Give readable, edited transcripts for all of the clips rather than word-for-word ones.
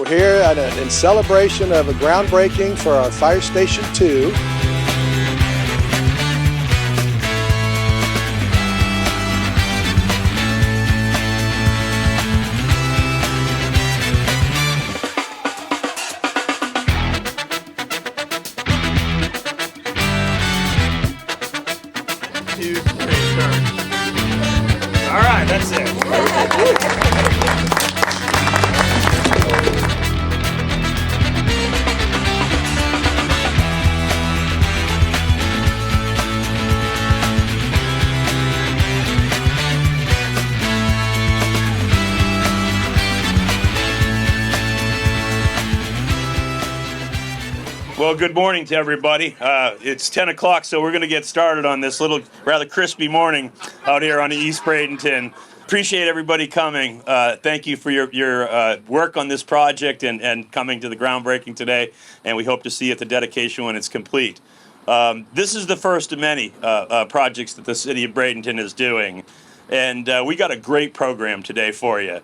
We're here in celebration of a groundbreaking for our Fire Station 2. All right, that's it. Well, good morning to everybody. It's 10 o'clock, so we're going to get started on this little rather crispy morning out here on the East Bradenton. Appreciate everybody coming. Thank you for your work on this project and coming to the groundbreaking today, and we hope to see you at the dedication when it's complete. This is the first of many projects that the city of Bradenton is doing, and we got a great program today for you.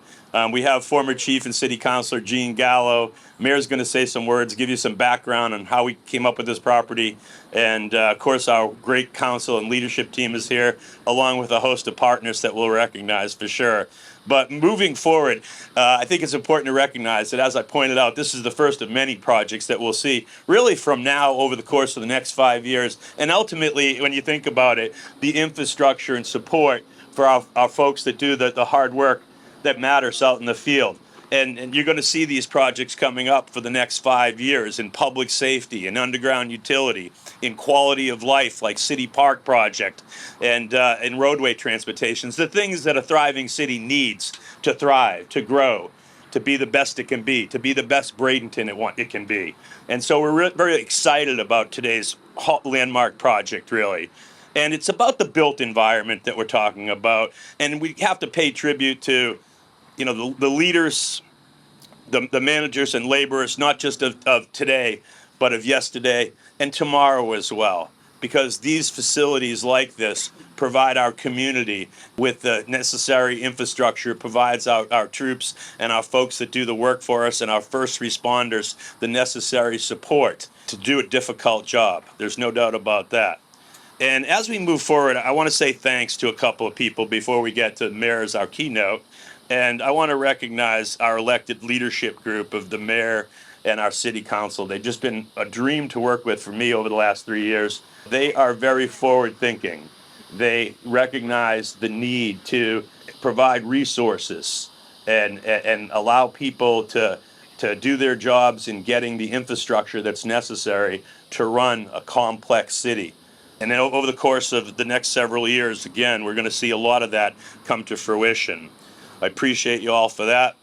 We have former Chief and City Councilor Gene Gallo. Mayor's going to say some words, give you some background on how we came up with this property. And, of course, our great council and leadership team is here, along with a host of partners that we'll recognize for sure. But moving forward, I think it's important to recognize that, as I pointed out, this is the first of many projects that we'll see really from now over the course of the next 5 years. And ultimately, when you think about it, the infrastructure and support for our folks that do the hard work that matters out in the field. And you're going to see these projects coming up for the next 5 years in public safety, in underground utility, in quality of life like City Park Project, and in roadway transportations, the things that a thriving city needs to thrive, to grow, to be the best it can be, to be the best Bradenton it can be. And so we're very excited about today's landmark project, really. And it's about the built environment that we're talking about. And we have to pay tribute to the leaders, the managers and laborers, not just of today, but of yesterday and tomorrow as well. Because these facilities like this provide our community with the necessary infrastructure, provides our troops and our folks that do the work for us and our first responders the necessary support to do a difficult job. There's no doubt about that. And as we move forward, I want to say thanks to a couple of people before we get to the mayor as our keynote. And I want to recognize our elected leadership group of the mayor and our city council. They've just been a dream to work with for me over the last 3 years. They are very forward thinking. They recognize the need to provide resources and allow people to do their jobs in getting the infrastructure that's necessary to run a complex city. And then over the course of the next several years, again, we're going to see a lot of that come to fruition. I appreciate you all for that.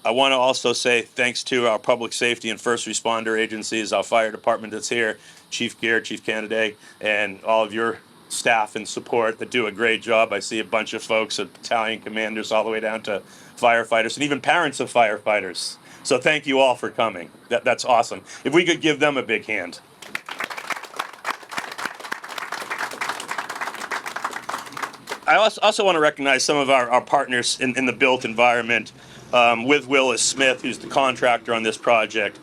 I want to also say thanks to our public safety and first responder agencies, our fire department that's here, Chief Gear, Chief Candidate, and all of your staff and support that do a great job. I see a bunch of folks, battalion commanders, all the way down to firefighters, and even parents of firefighters. So thank you all for coming. That's awesome. If we could give them a big hand. I also want to recognize some of our partners in the built environment, with Willis Smith, who's the contractor on this project.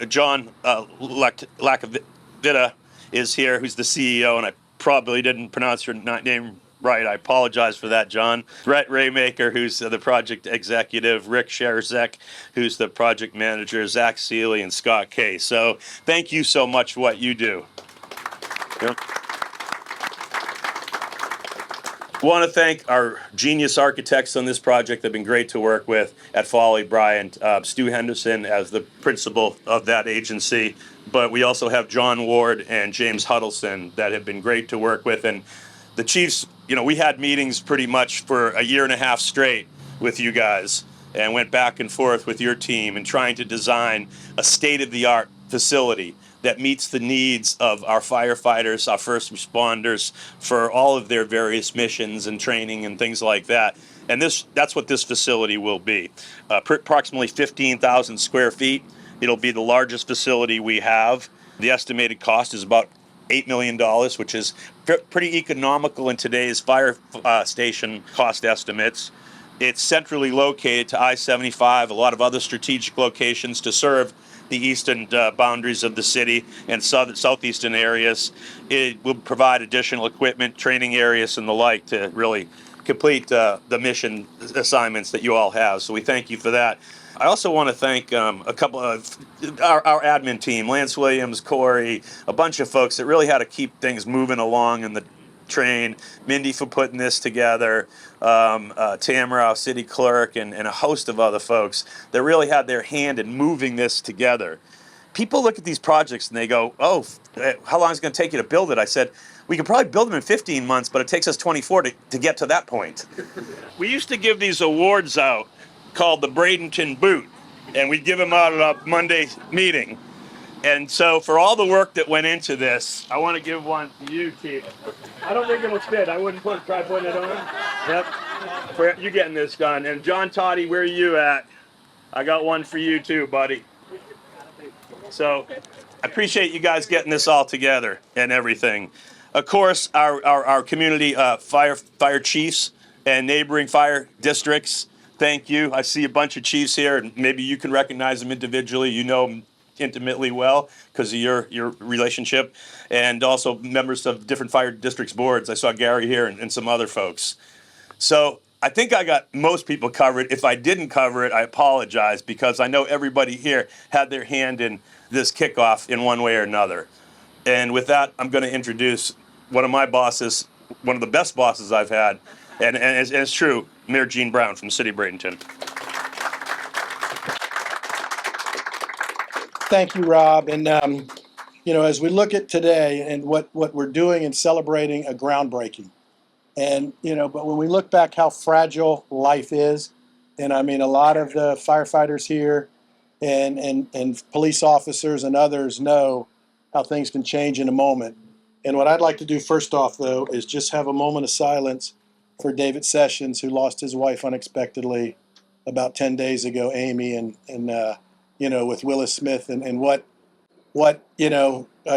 John Lacavita is here, who's the CEO, and I probably didn't pronounce your name right. I apologize for that, John. Brett Raymaker, who's the project executive, Rick Scherzek, who's the project manager, Zach Seeley, and Scott Kay. So thank you so much for what you do. Yep. Want to thank our genius architects on this project. They've been great to work with at Foley Bryant. Stu Henderson as the principal of that agency. But we also have John Ward and James Huddleston that have been great to work with. And the Chiefs, we had meetings pretty much for a year and a half straight with you guys and went back and forth with your team and trying to design a state-of-the-art facility that meets the needs of our firefighters, our first responders for all of their various missions and training and things like that. And that's what this facility will be. Approximately 15,000 square feet. It'll be the largest facility we have. The estimated cost is about $8 million, which is pretty economical in today's fire station cost estimates. It's centrally located to I-75, a lot of other strategic locations to serve the eastern boundaries of the city and southeastern areas. It will provide additional equipment, training areas, and the like to really complete the mission assignments that you all have. So we thank you for that. I also want to thank a couple of our admin team, Lance Williams, Corey, a bunch of folks that really had to keep things moving along in the train, Mindy for putting this together, Tamara, our city clerk, and a host of other folks that really had their hand in moving this together. People look at these projects and they go, oh, how long is it going to take you to build it? I said, we could probably build them in 15 months, but it takes us 24 to get to that point. We used to give these awards out called the Bradenton Boot, and we'd give them out at a Monday meeting. And so for all the work that went into this, I want to give one to you, Chief. I don't think it'll fit. I wouldn't try putting it on. Yep. For you getting this done. And John Toddy, where are you at? I got one for you too, buddy. So I appreciate you guys getting this all together and everything. Of course, our community fire chiefs and neighboring fire districts, thank you. I see a bunch of chiefs here, and maybe you can recognize them individually. You know them intimately well because of your relationship, and also members of different fire districts boards. I saw Gary here and some other folks. So I think I got most people covered. If I didn't cover it, I apologize, because I know everybody here had their hand in this kickoff in one way or another. And with that, I'm going to introduce one of my bosses, one of the best bosses I've had, and it's true, Mayor Gene Brown from the City of Bradenton. Thank you, Rob. And, as we look at today and what we're doing in celebrating a groundbreaking, and, but when we look back how fragile life is, and I mean, a lot of the firefighters here and police officers and others know how things can change in a moment. And what I'd like to do first off, though, is just have a moment of silence for David Sessions, who lost his wife unexpectedly about 10 days ago, Amy, and with Willis Smith, and what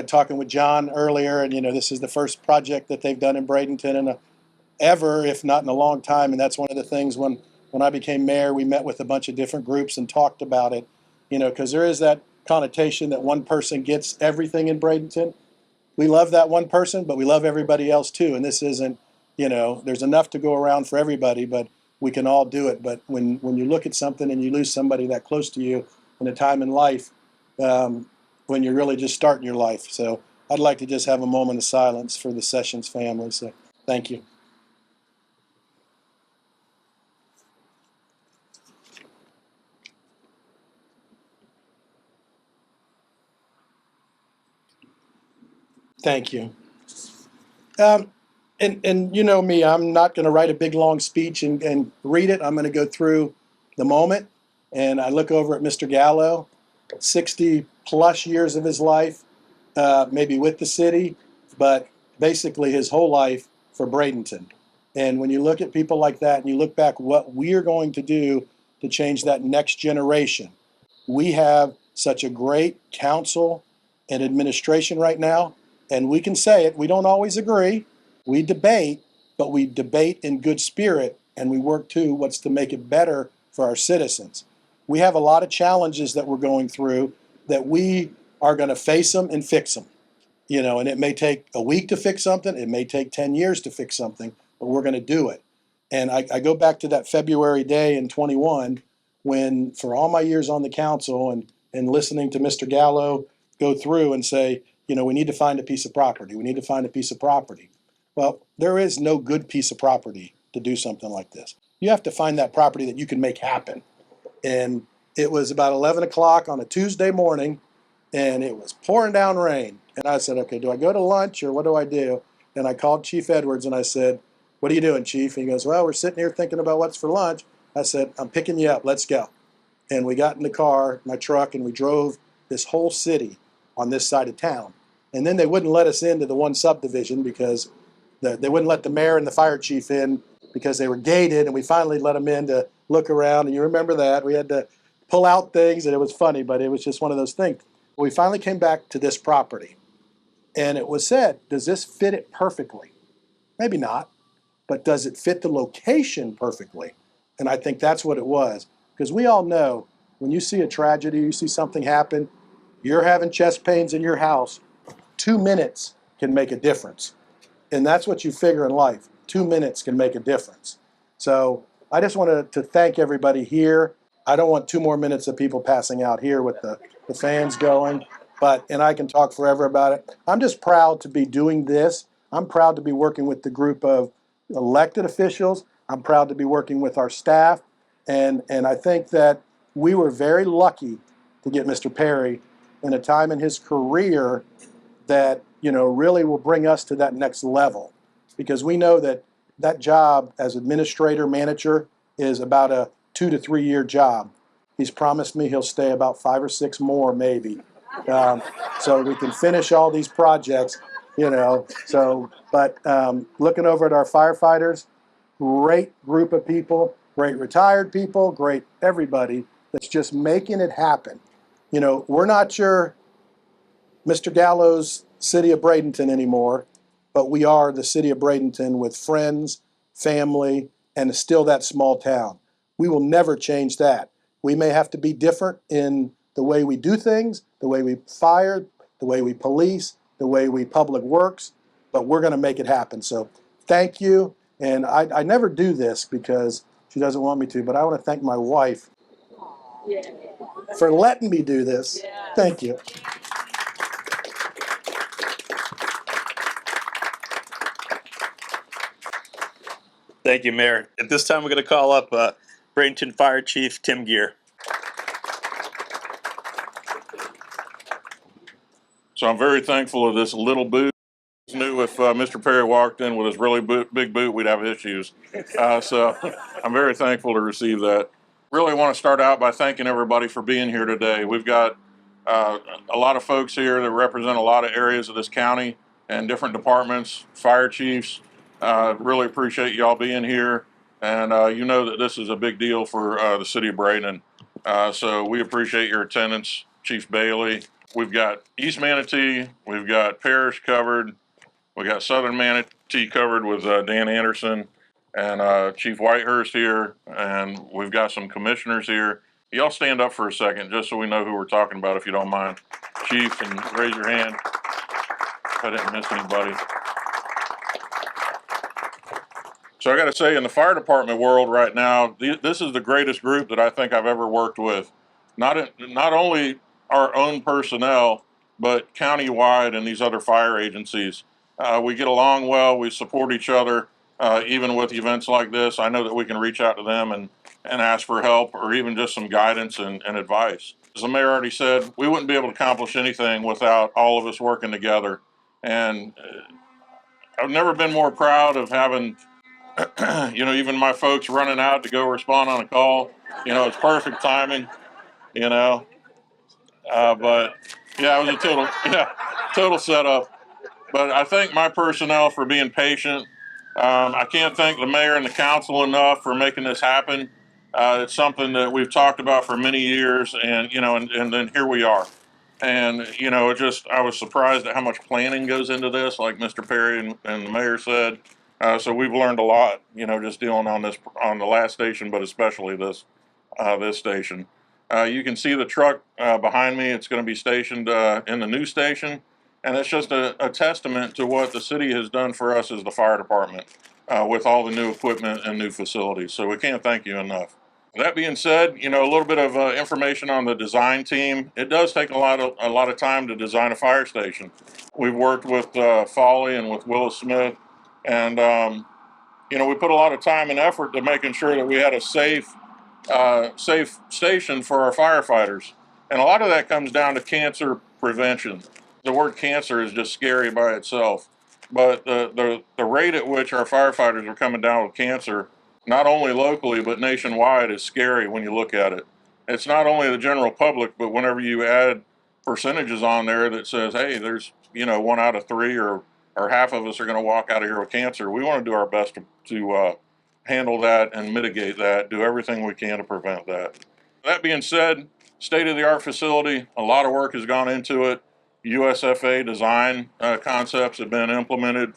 talking with John earlier, and this is the first project that they've done in Bradenton in ever, if not in a long time. And that's one of the things when I became mayor, we met with a bunch of different groups and talked about it, because there is that connotation that one person gets everything in Bradenton. We love that one person, but we love everybody else too. And this isn't, there's enough to go around for everybody, but we can all do it. But when you look at something and you lose somebody that close to you in a time in life, when you're really just starting your life. So I'd like to just have a moment of silence for the Sessions family. So thank you. Thank you. And you know me, I'm not going to write a big long speech and read it. I'm going to go through the moment. And I look over at Mr. Gallo, 60 plus years of his life, maybe with the city, but basically his whole life for Bradenton. And when you look at people like that and you look back what we are going to do to change that next generation, we have such a great council and administration right now. And we can say it, we don't always agree, we debate, but we debate in good spirit, and we work to what's to make it better for our citizens. We have a lot of challenges that we're going through that we are going to face them and fix them. And it may take a week to fix something, it may take 10 years to fix something, but we're going to do it. And I go back to that February day in 21 when, for all my years on the council and listening to Mr. Gallo go through and say, we need to find a piece of property. We need to find a piece of property. Well, there is no good piece of property to do something like this. You have to find that property that you can make happen. And it was about 11 o'clock on a Tuesday morning, and it was pouring down rain. And I said, okay, do I go to lunch or what do I do? And I called Chief Edwards and I said, what are you doing, Chief? And he goes, well, we're sitting here thinking about what's for lunch. I said, I'm picking you up. Let's go. And we got in the car, my truck, and we drove this whole city on this side of town. And then they wouldn't let us into the one subdivision because they wouldn't let the mayor and the fire chief in because they were gated, and we finally let them in to look around. And you remember that. We had to pull out things, and it was funny, but it was just one of those things. We finally came back to this property, and it was said, does this fit it perfectly? Maybe not, but does it fit the location perfectly? And I think that's what it was. Because we all know when you see a tragedy, you see something happen, you're having chest pains in your house, 2 minutes can make a difference. And that's what you figure in life. 2 minutes can make a difference. So I just wanted to thank everybody here. I don't want 2 more minutes of people passing out here with the fans going, and I can talk forever about it. I'm just proud to be doing this. I'm proud to be working with the group of elected officials. I'm proud to be working with our staff. And I think that we were very lucky to get Mr. Perry in a time in his career that really will bring us to that next level, because we know that that job as administrator manager is about a 2 to 3 year job. He's promised me he'll stay about 5 or 6 more maybe, so we can finish all these projects. But looking over at our firefighters, great group of people, great retired people, great everybody that's just making it happen. We're not your Mr. Gallo's City of Bradenton anymore, but we are the City of Bradenton with friends, family, and still that small town. We will never change that. We may have to be different in the way we do things, the way we fire, the way we police, the way we public works, but we're going to make it happen. So thank you. And I never do this because she doesn't want me to, but I want to thank my wife for letting me do this. Thank you. Thank you, Mayor. At this time, we're going to call up Bradenton Fire Chief Tim Gear. So I'm very thankful of this little boot. I knew if Mr. Perry walked in with his really big boot, we'd have issues. So I'm very thankful to receive that. Really want to start out by thanking everybody for being here today. We've got a lot of folks here that represent a lot of areas of this county and different departments, fire chiefs. Really appreciate y'all being here. And you know that this is a big deal for the city of Bradenton. So we appreciate your attendance, Chief Bailey. We've got East Manatee, we've got Parish covered, we got Southern Manatee covered with Dan Anderson and Chief Whitehurst here, and we've got some commissioners here. Y'all stand up for a second just so we know who we're talking about, if you don't mind. Chief, and raise your hand if I didn't miss anybody. So I got to say, in the fire department world right now, this is the greatest group that I think I've ever worked with. Not only our own personnel, but countywide and these other fire agencies. We get along well. We support each other, even with events like this. I know that we can reach out to them and ask for help or even just some guidance and advice. As the mayor already said, we wouldn't be able to accomplish anything without all of us working together. And I've never been more proud of having even my folks running out to go respond on a call. It's perfect timing, you know. But yeah, it was a total setup. But I thank my personnel for being patient. I can't thank the mayor and the council enough for making this happen. It's something that we've talked about for many years, and then here we are. And I was surprised at how much planning goes into this, like Mr. Perry and the mayor said. So we've learned a lot, just dealing on the last station, but especially this station. You can see the truck behind me. It's going to be stationed in the new station. And it's just a testament to what the city has done for us as the fire department with all the new equipment and new facilities. So we can't thank you enough. That being said, a little bit of information on the design team. It does take a lot of time to design a fire station. We've worked with Foley and with Willis Smith, and we put a lot of time and effort to making sure that we had a safe station for our firefighters. And a lot of that comes down to cancer prevention. The word cancer is just scary by itself, but the rate at which our firefighters are coming down with cancer, not only locally but nationwide, is scary when you look at it. It's not only the general public, but whenever you add percentages on there that says, hey, there's 1 out of 3 or half of us are going to walk out of here with cancer, we want to do our best to handle that and mitigate that, do everything we can to prevent that. That being said, state-of-the-art facility, a lot of work has gone into it. USFA design concepts have been implemented.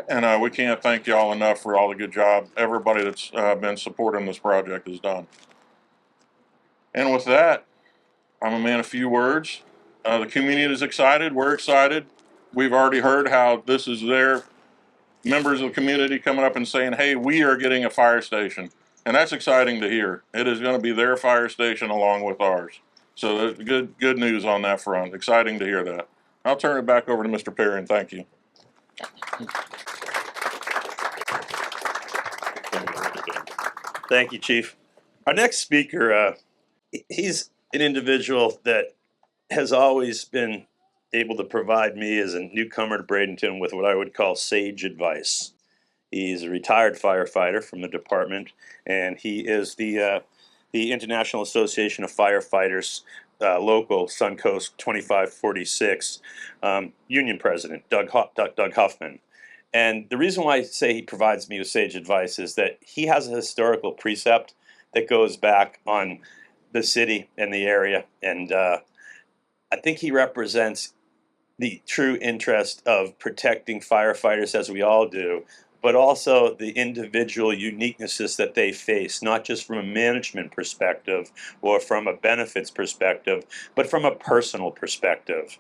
And we can't thank y'all enough for all the good job everybody that's been supporting this project has done. And with that, I'm a man of few words. The community is excited. We're excited. We've already heard how this is their members of the community coming up and saying, hey, we are getting a fire station. And that's exciting to hear. It is going to be their fire station along with ours. So good news on that front. Exciting to hear that. I'll turn it back over to Mr. Perry, and thank you. Thank you, Chief. Our next speaker, he's an individual that has always been able to provide me as a newcomer to Bradenton with what I would call sage advice. He's a retired firefighter from the department, and he is the International Association of Firefighters local Suncoast 2546 union president, Doug Huffman. And the reason why I say he provides me with sage advice is that he has a historical precept that goes back on the city and the area. And I think he represents the true interest of protecting firefighters, as we all do, but also the individual uniquenesses that they face, not just from a management perspective or from a benefits perspective, but from a personal perspective.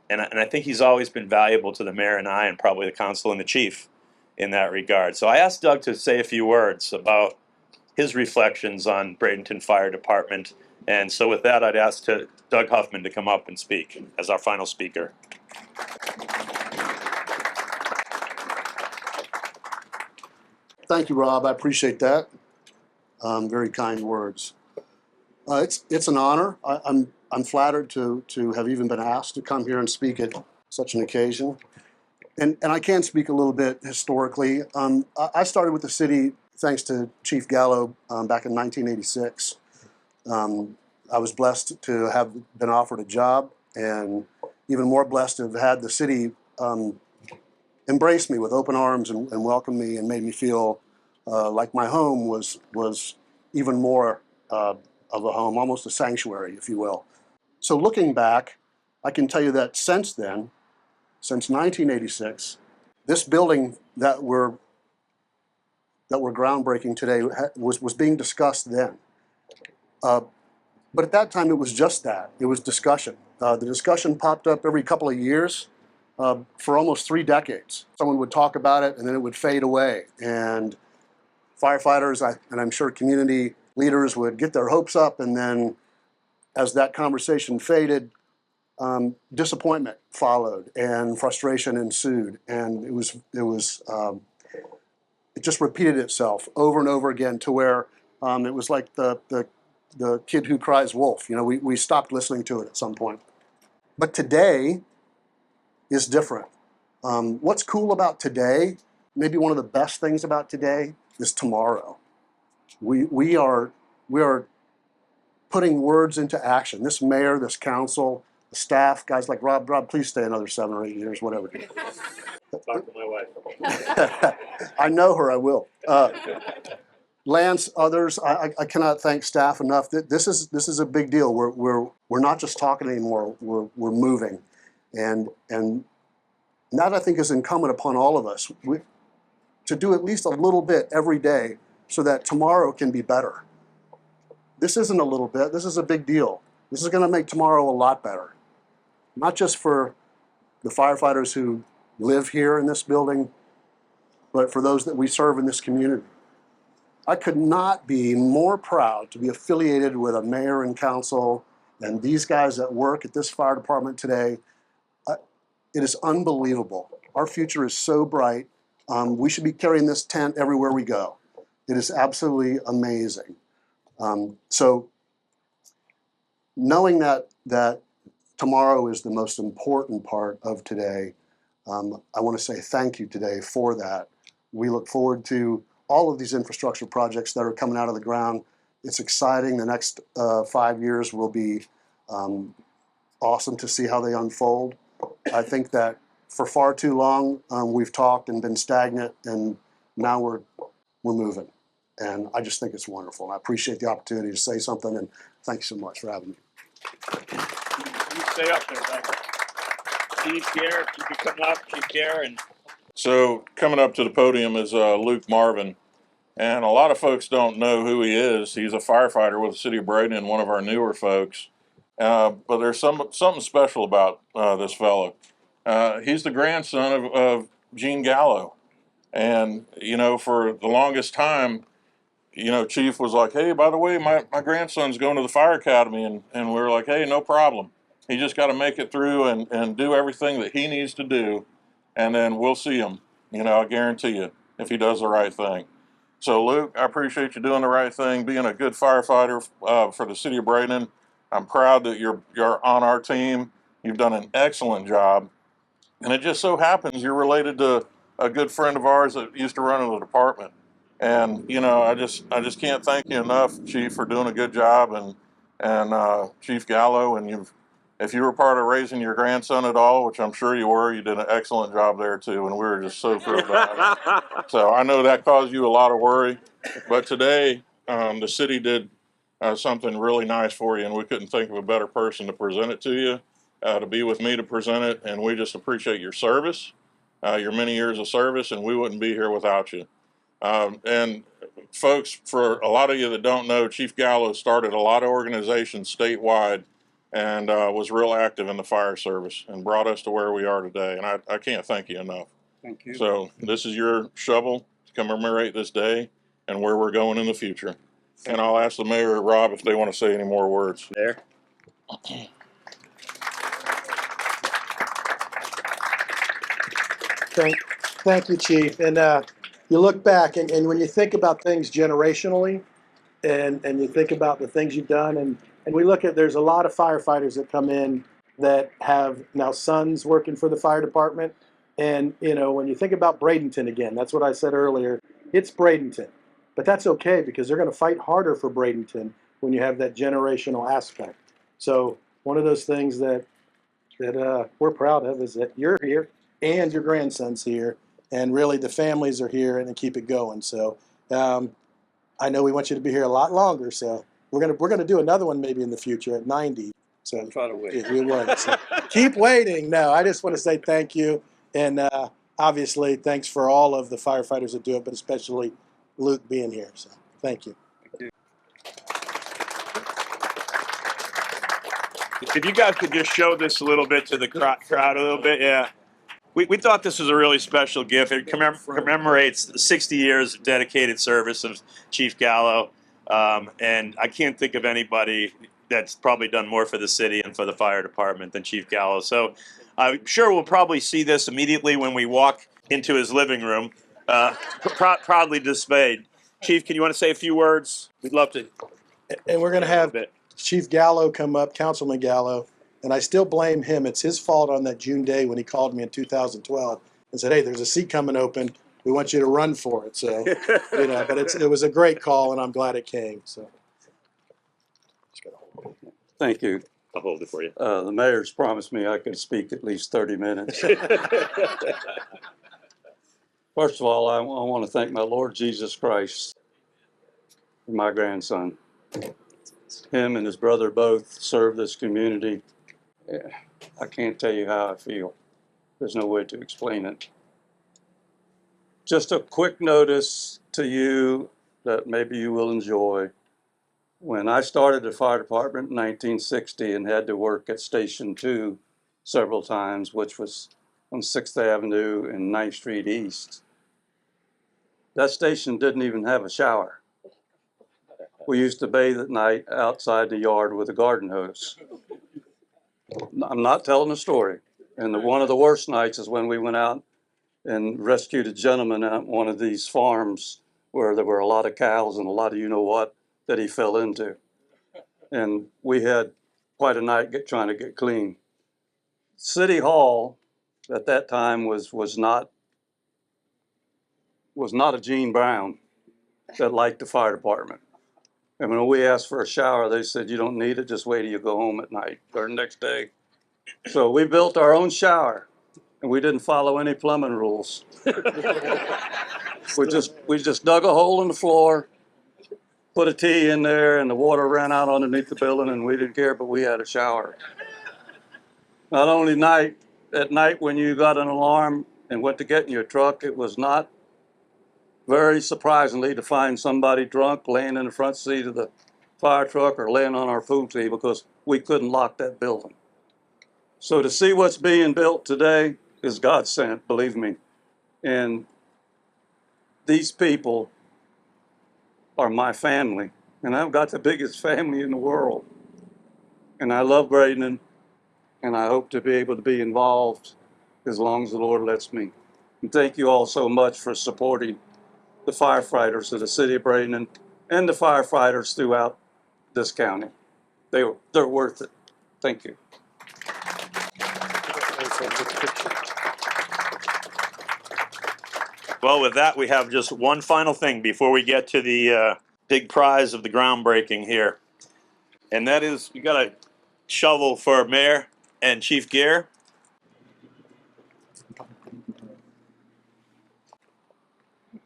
And I think he's always been valuable to the mayor and I, and probably the council and the chief in that regard. So I asked Doug to say a few words about his reflections on Bradenton Fire Department. And so with that, I'd ask Doug Huffman to come up and speak as our final speaker. Thank you, Rob. I appreciate that. Very kind words. It's an honor. I'm flattered to have even been asked to come here and speak at such an occasion. And I can speak a little bit historically. I started with the city thanks to Chief Gallo back in 1986. I was blessed to have been offered a job, and even more blessed to have had the city embrace me with open arms and welcome me and made me feel like my home was even more of a home, almost a sanctuary, if you will. So looking back, I can tell you that since then, since 1986, this building that we're groundbreaking today was being discussed then. But at that time, it was just that. It was discussion. The discussion popped up every couple of years for almost 3 decades. Someone would talk about it, and then it would fade away. And firefighters, and I'm sure community leaders would get their hopes up, and then as that conversation faded, disappointment followed, and frustration ensued, and it just repeated itself over and over again to where it was like the kid who cries wolf. You know, we stopped listening to it at some point. But today is different. What's cool about today, maybe one of the best things about today, is tomorrow. We are putting words into action. This mayor, this council, the staff, guys like Rob, please stay another 7 or 8 years, whatever. Talk to my wife. I know her, I will. Lance, others, I cannot thank staff enough. This is a big deal. We're not just talking anymore. We're moving, and that I think is incumbent upon all of us to do at least a little bit every day so that tomorrow can be better. This isn't a little bit. This is a big deal. This is going to make tomorrow a lot better, not just for the firefighters who live here in this building, but for those that we serve in this community. I could not be more proud to be affiliated with a mayor and council and these guys that work at this fire department today. It is unbelievable. Our future is so bright. We should be carrying this tent everywhere we go. It is absolutely amazing. So knowing that tomorrow is the most important part of today, I want to say thank you today for that. We look forward to all of these infrastructure projects that are coming out of the ground. It's exciting. The next 5 years will be awesome to see how they unfold. I think that for far too long, we've talked and been stagnant, and now we're moving. And I just think it's wonderful. And I appreciate the opportunity to say something, and thank you so much for having me. You stay up there, Doug. Chief Gare, if you could come up, Chief Gare, and So coming up to the podium is Luke Marvin, and a lot of folks don't know who he is. He's a firefighter with the city of Bradenton, one of our newer folks. But there's something special about this fellow. He's the grandson of Gene Gallo, and for the longest time, Chief was like, "Hey, by the way, my grandson's going to the fire academy," and we were like, "Hey, no problem. He just got to make it through and do everything that he needs to do, and then we'll see him. I guarantee you, if he does the right thing." So, Luke, I appreciate you doing the right thing, being a good firefighter for the city of Bradenton. I'm proud that you're on our team. You've done an excellent job, and it just so happens you're related to a good friend of ours that used to run in the department. And I just can't thank you enough, Chief, for doing a good job, and Chief Gallo, and if you were part of raising your grandson at all, which I'm sure you were, you did an excellent job there too, and we were just so thrilled about it. So I know that caused you a lot of worry, but today the city did something really nice for you, and we couldn't think of a better person to present it to you, to be with me to present it, and we just appreciate your service, your many years of service, and we wouldn't be here without you. And folks, for a lot of you that don't know, Chief Gallo started a lot of organizations statewide and was real active in the fire service and brought us to where we are today. And I can't thank you enough. Thank you. So this is your shovel to commemorate this day and where we're going in the future. And I'll ask the mayor, Rob, if they want to say any more words. There. Thank you, Chief. And you look back, and when you think about things generationally, and you think about the things you've done, and we look at, there's a lot of firefighters that come in that have now sons working for the fire department. And, when you think about Bradenton again, that's what I said earlier, it's Bradenton. But that's okay, because they're going to fight harder for Bradenton when you have that generational aspect. So one of those things that we're proud of is that you're here and your grandson's here, and really the families are here and keep it going. So I know we want you to be here a lot longer. So we're gonna do another one maybe in the future at 90. So I'll try to wait. yeah, we will. So keep waiting. No, I just want to say thank you, and obviously thanks for all of the firefighters that do it, but especially Luke being here. So thank you. If you guys could just show this a little bit to the crowd a little bit, yeah. We thought this was a really special gift. It commemorates 60 years of dedicated service of Chief Gallo, and I can't think of anybody that's probably done more for the city and for the fire department than Chief Gallo. So I'm sure we'll probably see this immediately when we walk into his living room, proudly displayed. Chief, can you want to say a few words? We'd love to. And we're going to have Chief Gallo come up, Councilman Gallo, and I still blame him. It's his fault on that June day when he called me in 2012 and said, "Hey, there's a seat coming open. We want you to run for it." So, but it was a great call, and I'm glad it came. So, Thank you. I'll hold it for you. The mayor's promised me I could speak at least 30 minutes. First of all, I want to thank my Lord Jesus Christ for my grandson. Him and his brother both serve this community. I can't tell you how I feel. There's no way to explain it. Just a quick notice to you that maybe you will enjoy. When I started the fire department in 1960 and had to work at Station 2 several times, which was on 6th Avenue and 9th Street East, that station didn't even have a shower. We used to bathe at night outside the yard with a garden hose. I'm not telling a story. And one of the worst nights is when we went out and rescued a gentleman at one of these farms where there were a lot of cows and a lot of you-know-what that he fell into. And we had quite a night trying to get clean. City Hall at that time was not a Gene Brown that liked the fire department. And when we asked for a shower, they said, "You don't need it, just wait till you go home at night or next day." So we built our own shower, and we didn't follow any plumbing rules. We just dug a hole in the floor, put a T in there, and the water ran out underneath the building, and we didn't care, but we had a shower. Not only at night when you got an alarm and went to get in your truck, it was not very surprisingly to find somebody drunk laying in the front seat of the fire truck or laying on our food table because we couldn't lock that building. So to see what's being built today is God sent, believe me. And these people are my family. And I've got the biggest family in the world. And I love Bradenton, and I hope to be able to be involved as long as the Lord lets me. And thank you all so much for supporting the firefighters of the city of Bradenton and the firefighters throughout this county. They're worth it. Thank you. Well, with that, we have just one final thing before we get to the big prize of the groundbreaking here. And that is, you got a shovel for Mayor and Chief Gear.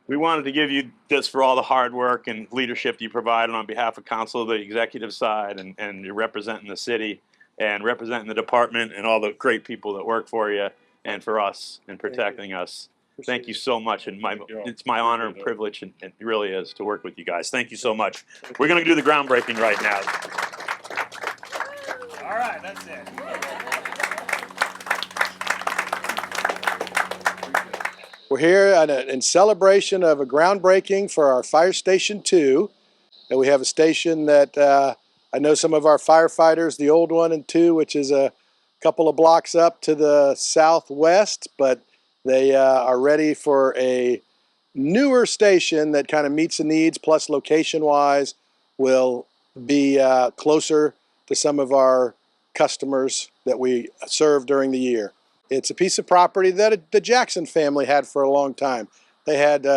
We wanted to give you this for all the hard work and leadership you provided on behalf of council, the executive side, and you're representing the city and representing the department and all the great people that work for you and for us and protecting us. Thank you so much, and it's my honor and privilege, and it really is, to work with you guys. Thank you so much. We're going to do the groundbreaking right now. All right, that's it. We're here in celebration of a groundbreaking for our Fire Station 2. And we have a station that I know some of our firefighters, the old one and 2, which is a couple of blocks up to the southwest, but they are ready for a newer station that kind of meets the needs, plus location-wise will be closer to some of our customers that we serve during the year. It's a piece of property that the Jackson family had for a long time. They had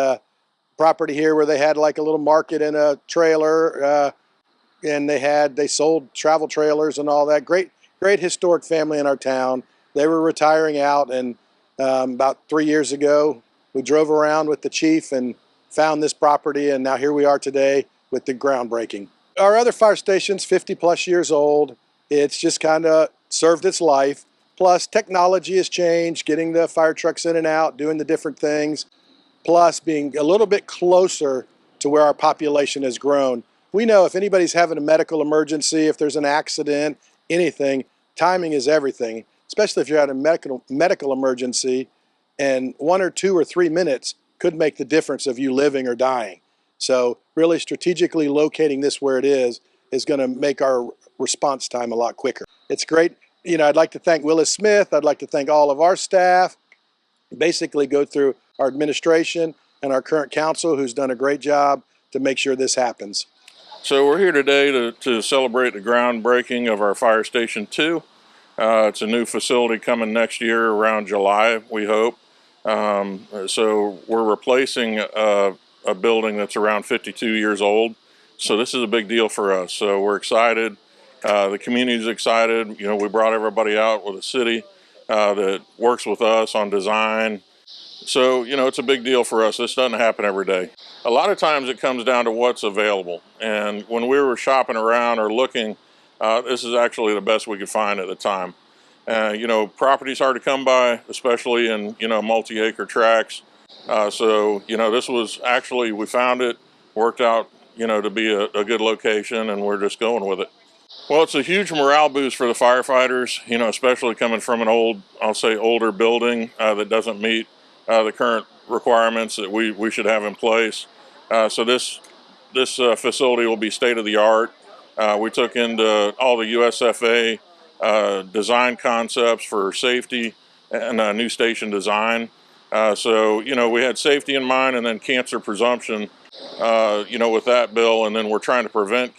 property here where they had like a little market in a trailer, and they sold travel trailers and all that. Great historic family in our town. They were retiring out, and about 3 years ago, we drove around with the chief and found this property, and now here we are today with the groundbreaking. Our other fire station's 50 plus years old. It's just kind of served its life. Plus, technology has changed, getting the fire trucks in and out, doing the different things, plus being a little bit closer to where our population has grown. We know if anybody's having a medical emergency, if there's an accident, anything, timing is everything, especially if you're at a medical emergency, and 1 or 2 or 3 minutes could make the difference of you living or dying. So really strategically locating this where it is going to make our response time a lot quicker. It's great. You know, I'd like to thank Willis Smith. I'd like to thank all of our staff. Basically go through our administration and our current council, who's done a great job to make sure this happens. So we're here today to celebrate the groundbreaking of our Fire Station 2. It's a new facility coming next year around July, we hope. So we're replacing a building that's around 52 years old. So this is a big deal for us. So we're excited. The community's excited. You know, we brought everybody out with a city that works with us on design. So, you know, it's a big deal for us. This doesn't happen every day. A lot of times it comes down to what's available. And when we were shopping around or looking, this is actually the best we could find at the time. You know, property's hard to come by, especially in, you know, multi-acre tracts. So, you know, this was actually, we found it, worked out, you know, to be a good location, and we're just going with it. Well, it's a huge morale boost for the firefighters, you know, especially coming from an older building that doesn't meet the current requirements that we should have in place. So this facility will be state of the art. We took into all the USFA design concepts for safety and new station design. So, you know, we had safety in mind, and then cancer presumption, you know, with that bill, and then we're trying to prevent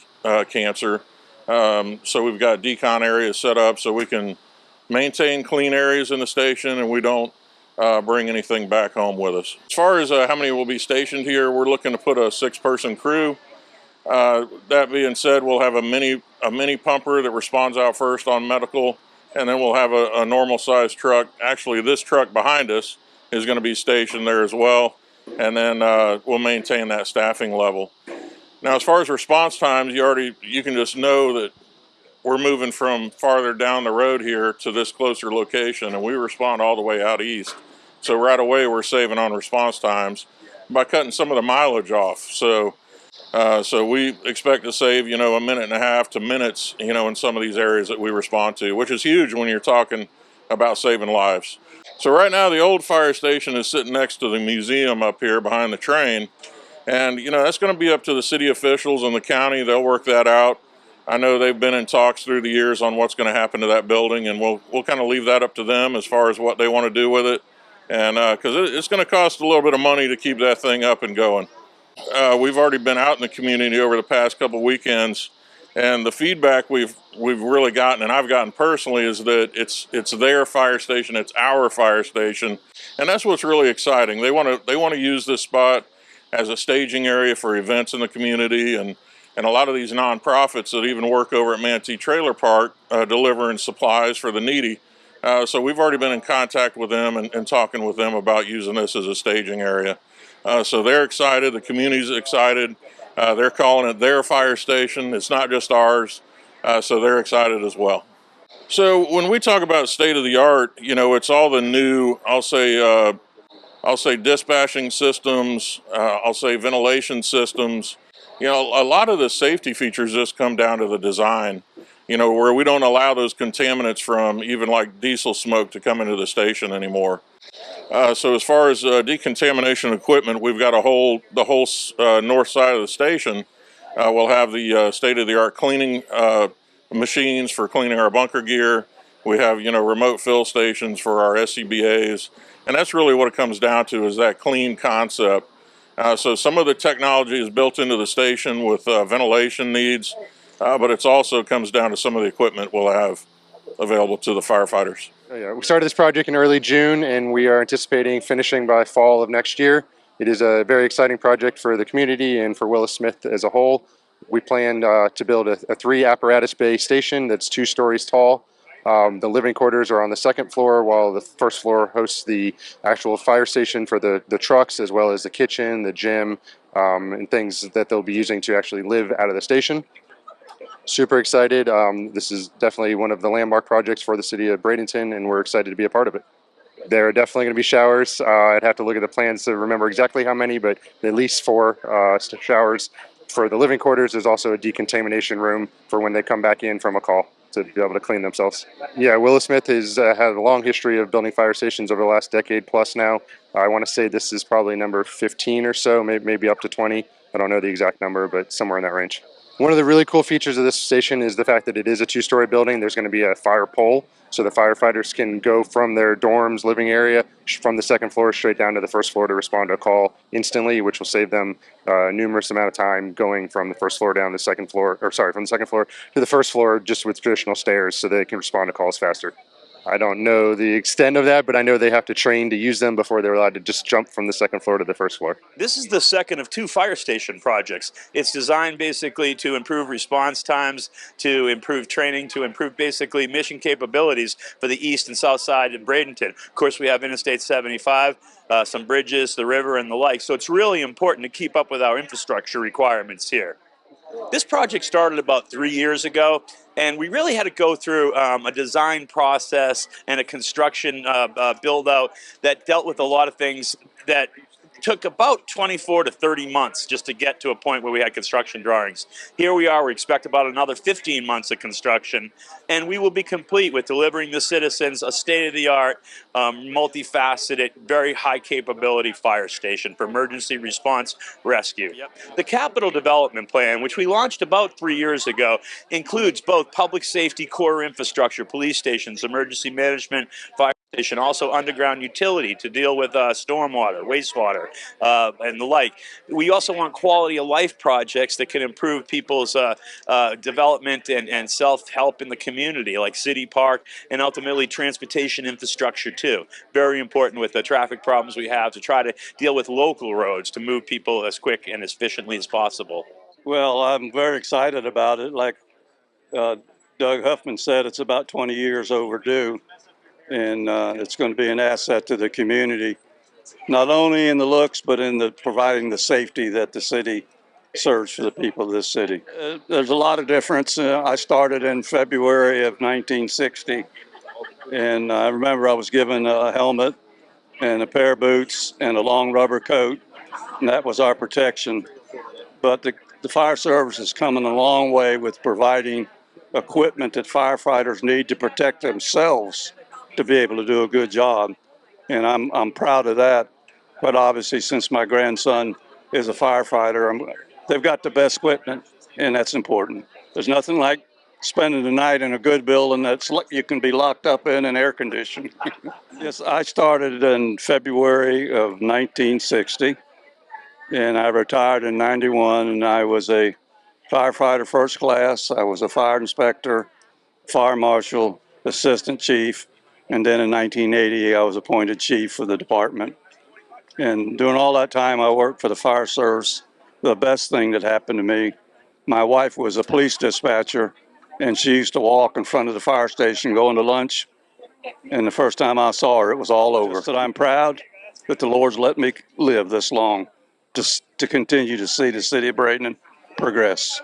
cancer. So we've got decon areas set up so we can maintain clean areas in the station, and we don't bring anything back home with us. As far as how many will be stationed here, we're looking to put a 6-person crew. That being said, we'll have a mini pumper that responds out first on medical, and then we'll have a normal sized truck. Actually, this truck behind us is going to be stationed there as well, and then we'll maintain that staffing level. Now, as far as response times, you can just know that we're moving from farther down the road here to this closer location, and we respond all the way out east. So right away, we're saving on response times by cutting some of the mileage off. So we expect to save, a minute and a half to minutes, in some of these areas that we respond to, which is huge when you're talking about saving lives. So right now, the old fire station is sitting next to the museum up here behind the train. And, that's going to be up to the city officials and the county. They'll work that out. I know they've been in talks through the years on what's going to happen to that building, and we'll kind of leave that up to them as far as what they want to do with it. And because it's going to cost a little bit of money to keep that thing up and going. We've already been out in the community over the past couple of weekends, and the feedback we've really gotten, and I've gotten personally, is that it's their fire station, it's our fire station, and that's what's really exciting. They want to use this spot as a staging area for events in the community, and a lot of these nonprofits that even work over at Manatee Trailer Park delivering supplies for the needy. So we've already been in contact with them and talking with them about using this as a staging area. So they're excited. The community's excited. They're calling it their fire station. It's not just ours. So they're excited as well. So when we talk about state of the art, it's all the new, I'll say dispatching systems. I'll say ventilation systems. A lot of the safety features just come down to the design. Where we don't allow those contaminants from even like diesel smoke to come into the station anymore. So as far as decontamination equipment, we've got the whole north side of the station. We'll have the state-of-the-art cleaning machines for cleaning our bunker gear. We have remote fill stations for our SCBAs, and that's really what it comes down to, is that clean concept. So some of the technology is built into the station with ventilation needs, but it also comes down to some of the equipment we'll have available to the firefighters. Yeah, we started this project in early June, and we are anticipating finishing by fall of next year. It is a very exciting project for the community and for Willis Smith as a whole. We plan to build a 3 apparatus bay station that's 2 stories tall. The living quarters are on the 2nd floor, while the 1st floor hosts the actual fire station for the trucks, as well as the kitchen, the gym, and things that they'll be using to actually live out of the station. Super excited. This is definitely one of the landmark projects for the city of Bradenton, and we're excited to be a part of it. There are definitely going to be showers. I'd have to look at the plans to remember exactly how many, but at least 4 showers. For the living quarters, there's also a decontamination room for when they come back in from a call to be able to clean themselves. Yeah, Willis Smith has had a long history of building fire stations over the last decade plus now. I want to say this is probably number 15 or so, maybe up to 20. I don't know the exact number, but somewhere in that range. One of the really cool features of this station is the fact that it is a 2-story building. There's going to be a fire pole, so the firefighters can go from their dorms, living area, from the 2nd floor straight down to the 1st floor to respond to a call instantly, which will save them numerous amount of time going from the 1st floor down to the 2nd floor, from the 2nd floor to the 1st floor just with traditional stairs, so they can respond to calls faster. I don't know the extent of that, but I know they have to train to use them before they're allowed to just jump from the 2nd floor to the 1st floor. This is the second of 2 fire station projects. It's designed basically to improve response times, to improve training, to improve basically mission capabilities for the east and south side of Bradenton. Of course, we have Interstate 75, some bridges, the river, and the like. So it's really important to keep up with our infrastructure requirements here. This project started about 3 years ago, and we really had to go through a design process and a construction build-out that dealt with a lot of things that took about 24 to 30 months just to get to a point where we had construction drawings. Here we are, we expect about another 15 months of construction, and we will be complete with delivering the citizens a state-of-the-art, multifaceted, very high-capability fire station for emergency response rescue. The capital development plan, which we launched about 3 years ago, includes both public safety core infrastructure, police stations, emergency management, fire station, also underground utility to deal with stormwater, wastewater, and the like. We also want quality of life projects that can improve people's development and self-help in the community, like City Park, and ultimately transportation infrastructure too. Very important with the traffic problems we have to try to deal with local roads to move people as quick and as efficiently as possible. Well, I'm very excited about it. Like Doug Huffman said, it's about 20 years overdue, and it's going to be an asset to the community, not only in the looks, but in the providing the safety that the city serves for the people of this city. There's a lot of difference. I started in February of 1960, and I remember I was given a helmet and a pair of boots and a long rubber coat, and that was our protection. But the fire service is coming a long way with providing equipment that firefighters need to protect themselves to be able to do a good job. And I'm proud of that. But obviously, since my grandson is a firefighter, they've got the best equipment, and that's important. There's nothing like spending the night in a good building that's you can be locked up in and air conditioned. Yes, I started in February of 1960, and I retired in 91, and I was a firefighter first class. I was a fire inspector, fire marshal, assistant chief, and then in 1980, I was appointed chief of the department. And during all that time, I worked for the fire service. The best thing that happened to me, my wife was a police dispatcher, and she used to walk in front of the fire station going to lunch. And the first time I saw her, it was all over. But I'm proud that the Lord's let me live this long to continue to see the city of Bradenton progress.